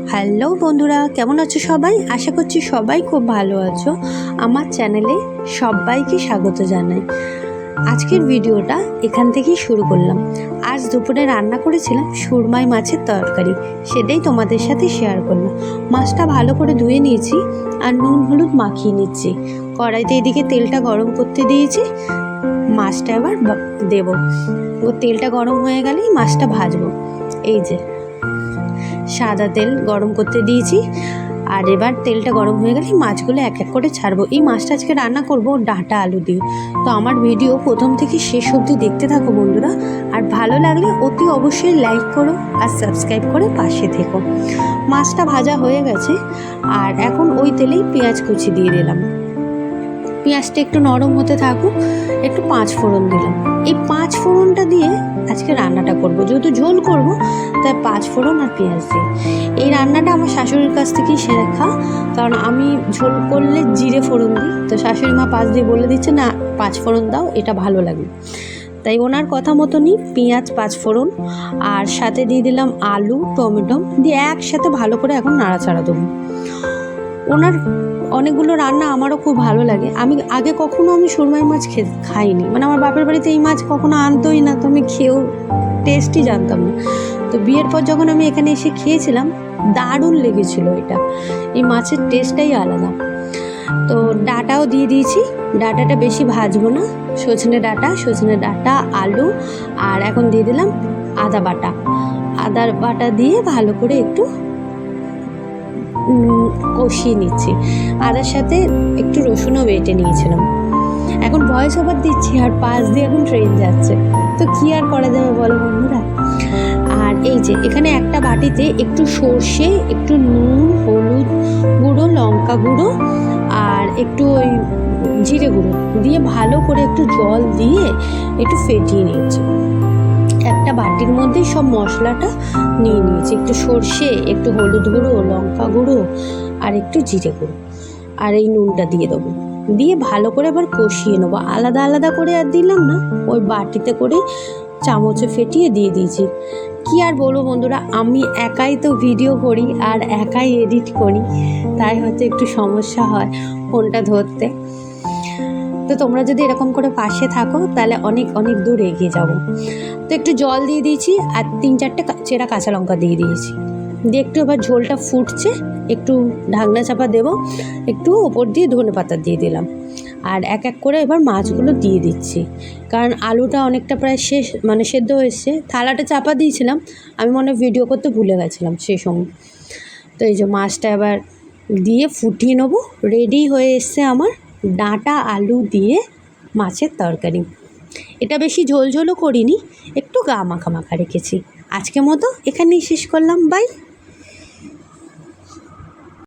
Hello বন্ধুরা, কেমন আছো সবাই? আশা করছি সবাই খুব ভালো আছো। আমার চ্যানেলে সবাইকে স্বাগত জানাই। আজকের ভিডিওটা এখান থেকেই শুরু করলাম। আজ দুপুরে রান্না করেছিলাম সুরমাই মাছের তরকারি, সেটাই তোমাদের সাথে শেয়ার করলাম। মাছটা ভালো করে ধুয়ে নিয়েছি আর নুন হলুদ মাখিয়ে নিচ্ছি। কড়াইতে এদিকে তেলটা গরম করতে দিয়েছি, মাছটা এবার দেবো। ও তেলটা গরম হয়ে গেলেই মাছটা ভাজবো। এই যে সাদা তেল গরম করতে দিয়েছি, আর এবার তেলটা গরম হয়ে গেলে মাছগুলো এক এক করে ছাড়বো। এই মাছটা আজকে রান্না করবো ডাঁটা আলু দিয়ে। তো আমার ভিডিও প্রথম থেকে শেষ অবধি দেখতে থাকো বন্ধুরা, আর ভালো লাগলে অতি অবশ্যই লাইক করো আর সাবস্ক্রাইব করে পাশে থেকো। মাছটা ভাজা হয়ে গেছে, আর এখন ওই তেলেই পেঁয়াজ কুচি দিয়ে দিলাম। পেঁয়াজটা একটু নরম হতে থাকুক, একটু 5 ফোড়ন দিলাম। এই 5 ফোড়নটা দিয়ে আজকে রান্নাটা করব, যেহেতু ঝোল করব তাই 5 ফোড়ন আর পেঁয়াজ দিয়ে। এই রান্নাটা আমার শাশুড়ির কাছ থেকেই শেখা, কারণ আমি ঝোল করলে জিরে ফোড়ন দিই, তো শাশুড়ি মা 5 দিয়ে বলে দিচ্ছে না 5 ফোড়ন দাও, এটা ভালো লাগে। তাই ওনার কথা মতনই পেঁয়াজ 5 ফোড়ন আর সাথে দিয়ে দিলাম আলু টমেটো দিয়ে একসাথে ভালো করে এখন নাড়াচাড়া দেবো। ওনার অনেকগুলো রান্না আমারও খুব ভালো লাগে। আমি আগে কখনো সুরমাই মাছ খাইনি, মানে আমার বাপের বাড়িতে এই মাছ কখনো আনতোই না, তো আমি খেয়েও টেস্টই জানতাম না। তো বিয়ের পর যখন আমি এখানে এসে খেয়েছিলাম, দারুণ লেগেছিল এটা। এই মাছের টেস্টটাই আলাদা। তো ডাঁটাও দিয়ে দিয়েছি, ডাঁটাটা বেশি ভাজবো না। সজনে ডাঁটা আলু, আর এখন দিয়ে দিলাম আদা বাটা দিয়ে ভালো করে একটু কষিয়ে নিচ্ছি। আদার সাথে একটু রসুনও বেটে নিয়েছিলাম। এখন ভয়েস ওভার দিচ্ছি আর পাশ দিয়ে এখন ট্রেন যাচ্ছে, তো কি আর করা যাবে বলো বন্ধুরা। আর এই যে এখানে একটা বাটিতে একটু সর্ষে, একটু নুন, হলুদ গুঁড়ো, লঙ্কা গুঁড়ো আর একটু ওই জিরে গুঁড়ো দিয়ে ভালো করে একটু জল দিয়ে একটু ফেটিয়ে নিয়েছি। একটা বাটির মধ্যে সব মশলাটা নিয়ে নিয়েছি, একটু সর্ষে, একটু হলুদ গুঁড়ো, লঙ্কা গুঁড়ো আর একটু জিরে গুঁড়ো, আর এই নুনটা দিয়ে দেবো। দিয়ে ভালো করে আবার কষিয়ে নেবো। আলাদা আলাদা করে আর দিলাম না, ওই বাটিতে করে চামচে ফেটিয়ে দিয়ে দিয়েছি। কি আর বলবো বন্ধুরা, আমি একাই তো ভিডিও করি আর একাই এডিট করি, তাই হয়তো একটু সমস্যা হয় ফোনটা ধরতে। তো তোমরা যদি এরকম করে পাশে থাকো তাহলে অনেক অনেক দূর এগিয়ে যাবো। তো একটু জল দিয়ে দিয়েছি আর 3-4টে চেরা কাঁচা লঙ্কা দিয়ে দিয়েছি। দিয়ে একটু এবার ঝোলটা ফুটছে, একটু ঢাকনা চাপা দেবো, একটু ওপর দিয়ে ধনেপাতা দিয়ে দিলাম। আর এক এক করে এবার মাছগুলো দিয়ে দিচ্ছি, কারণ আলুটা অনেকটা প্রায় শেষ, মানে সেদ্ধ হয়েছে। থালাটা চাপা দিয়েছিলাম, আমি মনে ভিডিও করতে ভুলে গেছিলাম সেই সময়। তো এই যে মাছটা এবার দিয়ে ফুটিয়ে নেবো। রেডি হয়ে এসছে আমার ডাঁটা আলু দিয়ে মাছের তরকারি। এটা বেশি ঝোলও করিনি, একটু গা মাখা রেখেছি। আজকের মতো এখানেই শেষ করলাম, বাই।